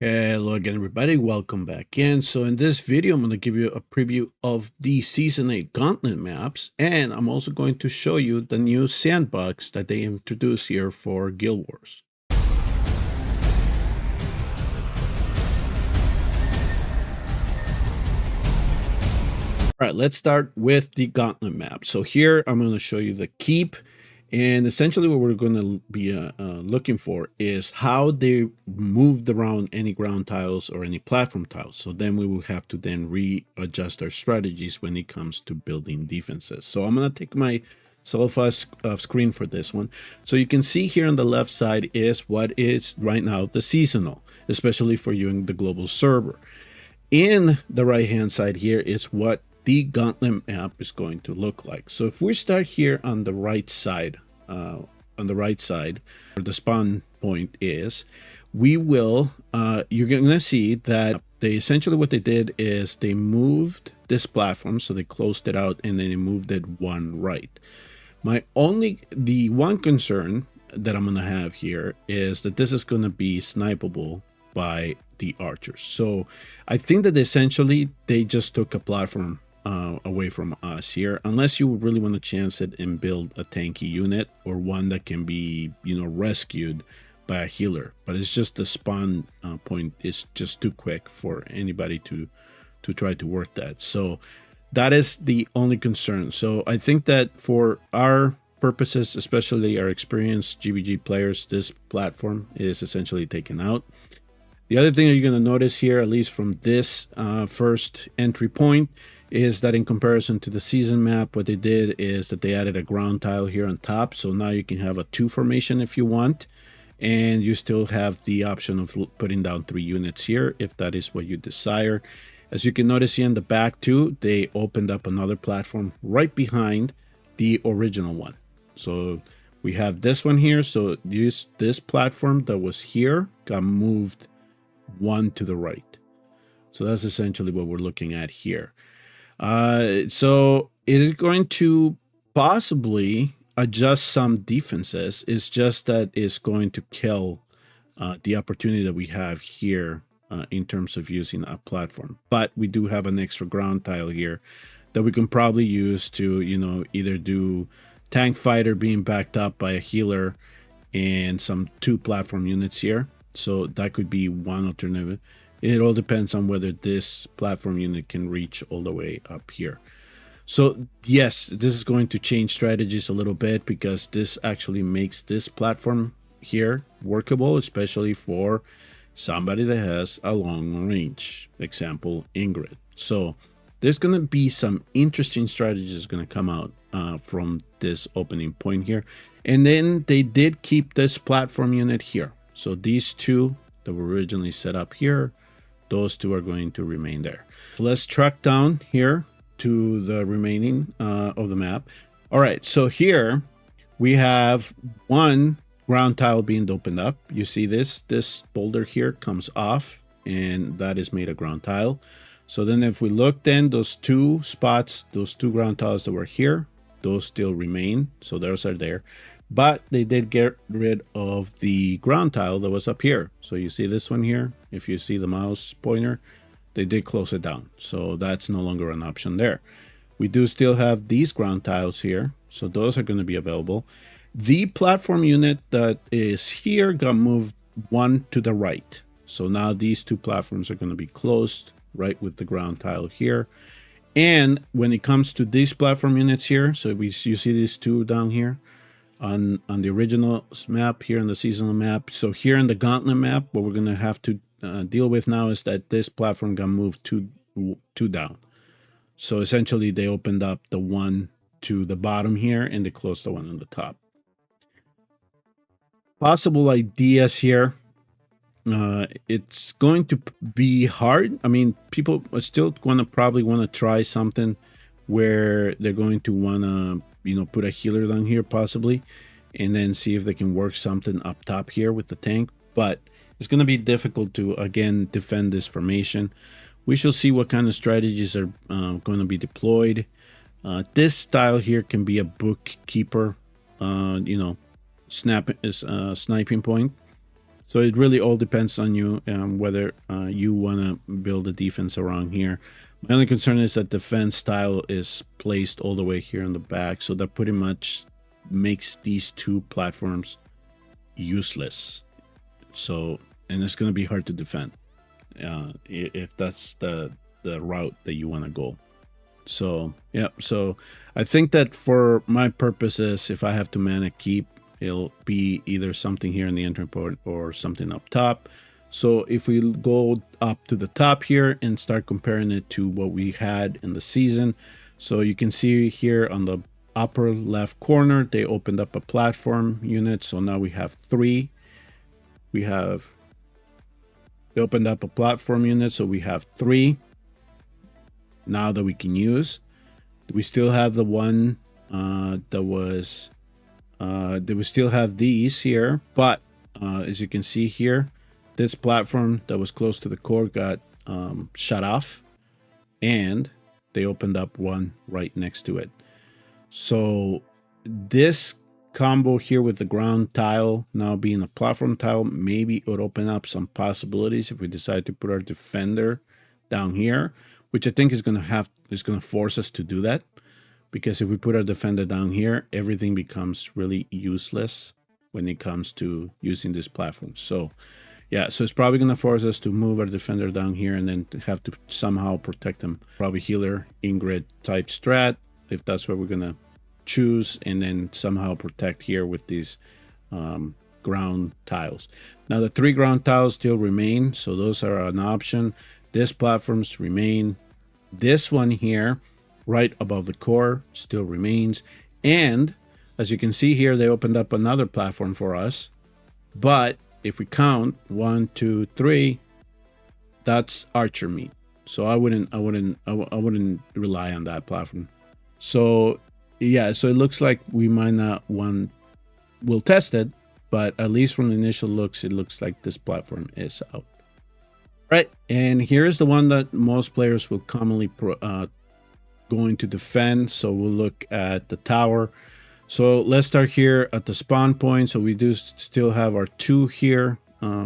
Hello again, everybody. Welcome back in. So in this video, I'm going to give you a preview of the Season 8 Gauntlet Maps, and I'm also going to show you the new Sandbox that they introduced here for Guild Wars. All right, let's start with the Gauntlet Map. So here, I'm going to show you the keep. And essentially what we're going to be looking for is how they moved around any ground tiles or any platform tiles. So then we will have to then readjust our strategies when it comes to building defenses. So I'm going to take my screen for this one. So you can see here on the left side is what is right now the seasonal, especially for you in the global server. In the right hand side here is what the Gauntlet map is going to look like. So if we start here on the right side, where the spawn point is, we will, you're going to see that they essentially what they did is they moved this platform. So they closed it out and then they moved it one right. The one concern that I'm going to have here is that this is going to be snipeable by the archers. So I think that essentially they just took a platform away from us here, unless you really want to chance it and build a tanky unit or one that can be, rescued by a healer. But it's just the spawn point is just too quick for anybody to try to work that. So that is the only concern. So I think that for our purposes, especially our experienced GVG players, this platform is essentially taken out. The other thing that you're going to notice here, at least from this first entry point, is that in comparison to the season map, what they did is that they added a ground tile here on top. So now you can have a 2 formation if you want, and you still have the option of putting down 3 units here if that is what you desire. As you can notice here in the back too, they opened up another platform right behind the original one. So we have this one here. So this platform that was here got moved one to the right. So that's essentially what we're looking at here. So it is going to possibly adjust some defenses. It's just that it's going to kill the opportunity that we have here in terms of using a platform. But we do have an extra ground tile here that we can probably use to, either do tank fighter being backed up by a healer and some 2 platform units here. So that could be one alternative. It all depends on whether this platform unit can reach all the way up here. So yes, this is going to change strategies a little bit because this actually makes this platform here workable, especially for somebody that has a long range, example Ingrid. So there's going to be some interesting strategies going to come out from this opening point here. And then they did keep this platform unit here. So these 2 that were originally set up here, those 2 are going to remain there. So let's track down here to the remaining of the map. All right, so here we have one ground tile being opened up. You see this boulder here comes off, and that is made a ground tile. So then if we look, then those 2 spots, those 2 ground tiles that were here, those still remain. So those are there. But they did get rid of the ground tile that was up here. So you see this one here. If you see the mouse pointer, they did close it down. So that's no longer an option there. We do still have these ground tiles here. So those are going to be available. The platform unit that is here got moved one to the right. So now these 2 platforms are going to be closed right with the ground tile here. And when it comes to these platform units here, so you see these 2 down here, on the original map here in the seasonal map. So here in the Gauntlet map, what we're going to have to deal with now is that this platform got moved 2 down. So essentially they opened up the one to the bottom here and they closed the one on the top. Possible ideas here. It's going to be hard. I mean, people are still going to probably want to try something where they're going to want to put a healer down here possibly, and then see if they can work something up top here with the tank. But it's going to be difficult to, again, defend this formation. We shall see what kind of strategies are going to be deployed. This style here can be a bookkeeper, sniping point. So it really all depends on you, whether you want to build a defense around here. My only concern is that defense tile is placed all the way here in the back, so that pretty much makes these two platforms useless. So, and it's going to be hard to defend if that's the route that you want to go. So yeah, so I think that for my purposes, if I have to man a keep, it'll be either something here in the entry port or something up top. So if we go up to the top here and start comparing it to what we had in the season, so you can see here on the upper left corner, they opened up a platform unit. So now we have 3. They opened up a platform unit, so we have 3 now that we can use. We still have the one we still have these here, but as you can see here, this platform that was close to the core got shut off, and they opened up one right next to it. So this combo here with the ground tile now being a platform tile, maybe it would open up some possibilities if we decide to put our defender down here, which I think is going to force us to do that, because if we put our defender down here, everything becomes really useless when it comes to using this platform. So yeah, so it's probably going to force us to move our defender down here and then have to somehow protect them. Probably healer, Ingrid type strat, if that's what we're going to choose, and then somehow protect here with these ground tiles. Now the 3 ground tiles still remain, so those are an option. This platforms remain. This one here, right above the core, still remains. And as you can see here, they opened up another platform for us. But if we count 1, 2, 3, that's archer meat. So I wouldn't rely on that platform. So yeah, so it looks like we might not want. We'll test it, but at least from the initial looks, it looks like this platform is out. Right, and here's the one that most players will commonly going to defend. So we'll look at the tower. So let's start here at the spawn point. So we do still have our 2 here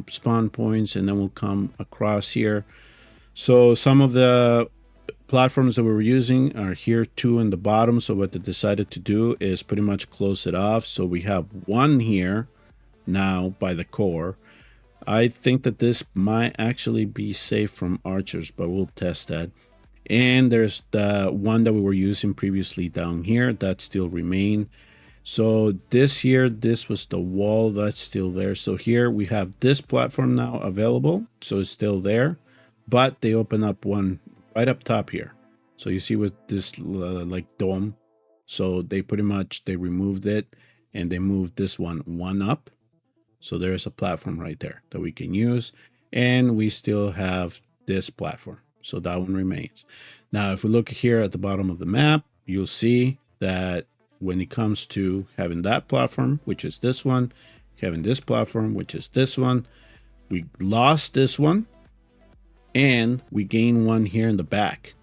spawn points, and then we'll come across here. So some of the platforms that we were using are here 2 in the bottom. So what they decided to do is pretty much close it off. So we have 1 here now by the core. I think that this might actually be safe from archers, but we'll test that. And there's the one that we were using previously down here that still remain. So this here, this was the wall that's still there. So here we have this platform now available, so it's still there, but they open up one right up top here. So you see with this like dome, so they pretty much they removed it and they moved this one up. So there's a platform right there that we can use, and we still have this platform. So that one remains. Now, if we look here at the bottom of the map, you'll see that when it comes to having that platform, which is this one, having this platform, which is this one, we lost this one, and we gain one here in the back.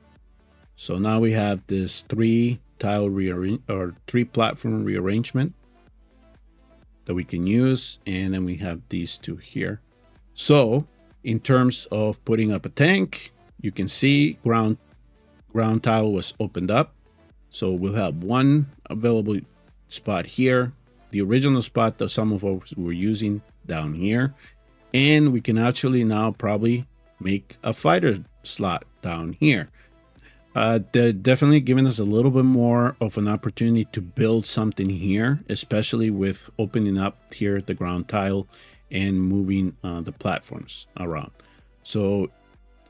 So now we have this 3 platform rearrangement that we can use, and then we have these 2 here. So in terms of putting up a tank, you can see ground tile was opened up, so we'll have 1 available spot here, the original spot that some of us were using down here, and we can actually now probably make a fighter slot down here. They're definitely giving us a little bit more of an opportunity to build something here, especially with opening up here the ground tile and moving the platforms around. So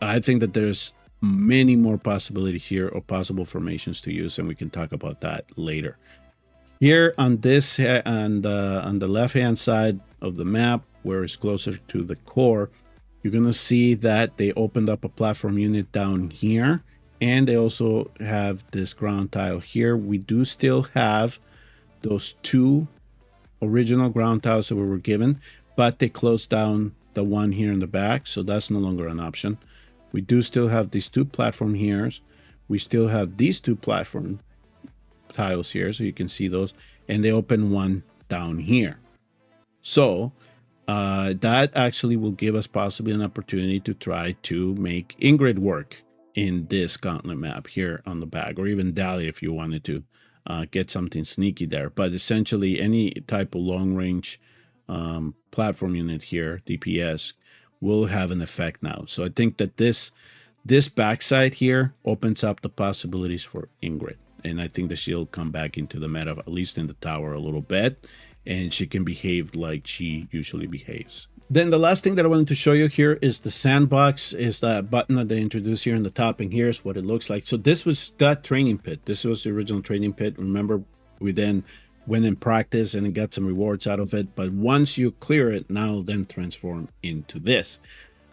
I think that there's many more possibilities here or possible formations to use, and we can talk about that later. Here on this on the left hand side of the map, where it's closer to the core, you're gonna see that they opened up a platform unit down here, and they also have this ground tile here. We do still have those 2 original ground tiles that we were given, but they closed down the one here in the back, so that's no longer an option. We do still have these 2 platform here. We still have these 2 platform tiles here, so you can see those, and they open one down here. So that actually will give us possibly an opportunity to try to make Ingrid work in this gauntlet map here on the back, or even Dahlia if you wanted to get something sneaky there. But essentially, any type of long range platform unit here, DPS, will have an effect now. So I think that this backside here opens up the possibilities for Ingrid. And I think that she'll come back into the meta, at least in the tower a little bit, and she can behave like she usually behaves. Then the last thing that I wanted to show you here is the sandbox, is that button that they introduced here in the top, and here's what it looks like. So this was that training pit. This was the original training pit. Remember, we then went in practice and got some rewards out of it. But once you clear it, now it'll then transform into this.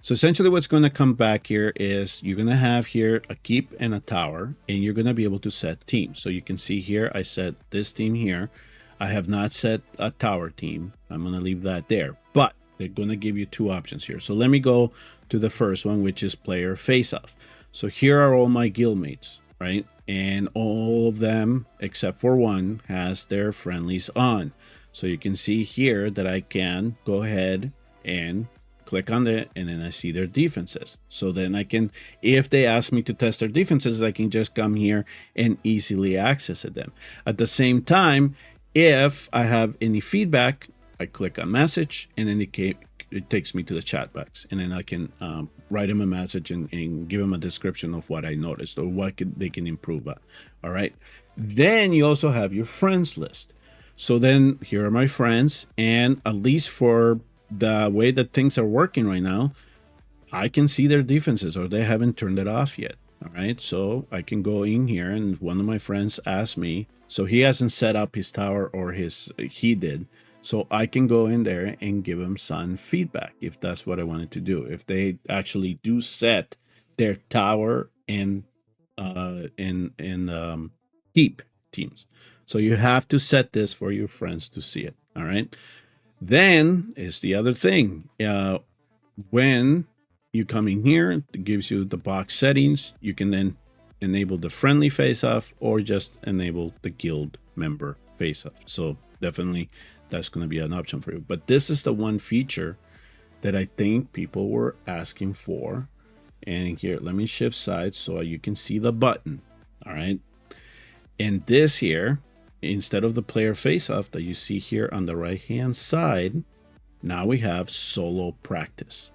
So essentially what's going to come back here is you're going to have here a keep and a tower, and you're going to be able to set teams. So you can see here, I set this team here. I have not set a tower team. I'm going to leave that there, but they're going to give you two options here. So let me go to the first one, which is player face-off. So here are all my guildmates, right? And all of them, except for one, has their friendlies on. So you can see here that I can go ahead and click on it, and then I see their defenses. So then I can, if they ask me to test their defenses, I can just come here and easily access them. At the same time, if I have any feedback, I click on message, and then it takes me to the chat box, and then I can write them a message and give them a description of what I noticed or what they can improve on. All right. Then you also have your friends list. So then here are my friends, and at least for the way that things are working right now, I can see their defenses, or they haven't turned it off yet. All right, so I can go in here, and one of my friends asked me, so he hasn't set up his tower, or he did, so I can go in there and give him some feedback if that's what I wanted to do, if they actually do set their tower and keep teams. So you have to set this for your friends to see it. All right. Then is the other thing. When you come in here, it gives you the box settings. You can then enable the friendly face-off or just enable the guild member face-off. So definitely that's going to be an option for you. But this is the one feature that I think people were asking for. And here, let me shift sides so you can see the button. All right. And this here, instead of the player face-off that you see here on the right hand side, now we have solo practice.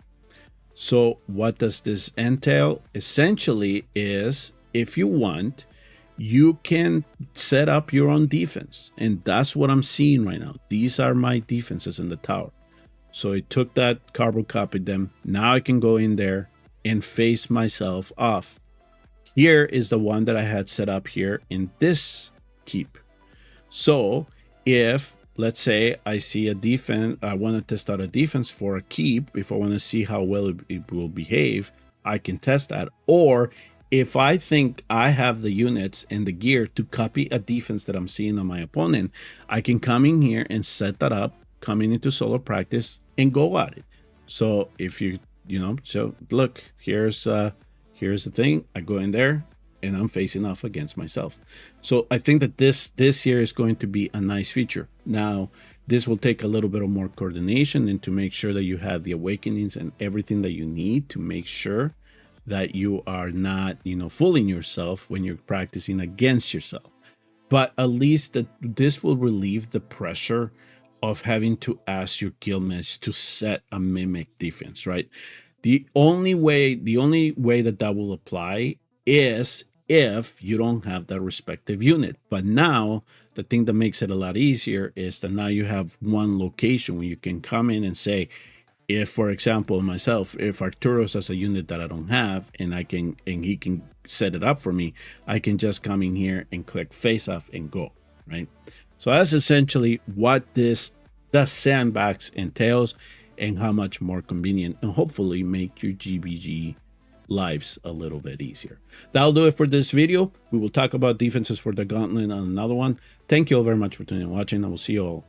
So what does this entail? Essentially is, if you want, you can set up your own defense, and that's what I'm seeing right now. These are my defenses in the tower. So I took that, carbon copied them. Now I can go in there and face myself off. Here is the one that I had set up here in this keep. So if, let's say, I see a defense, I want to test out a defense for a keep, if I want to see how well it will behave, I can test that. Or if I think I have the units and the gear to copy a defense that I'm seeing on my opponent, I can come in here and set that up, come into solo practice and go at it. So if so look, here's the thing. I go in there and I'm facing off against myself. So I think that this here is going to be a nice feature. Now, this will take a little bit of more coordination and to make sure that you have the awakenings and everything that you need to make sure that you are not, fooling yourself when you're practicing against yourself. But at least this will relieve the pressure of having to ask your guildmates to set a mimic defense, right? The only way that will apply is if you don't have that respective unit. But now the thing that makes it a lot easier is that now you have one location where you can come in and say, if, for example, myself, if Arturo's has a unit that I don't have and he can set it up for me, I can just come in here and click face off and go, right? So that's essentially what the sandbox entails and how much more convenient and hopefully make your GBG lives a little bit easier. That'll do it for this video. We will talk about defenses for the gauntlet on another one. Thank you all very much for tuning and watching. I will see you all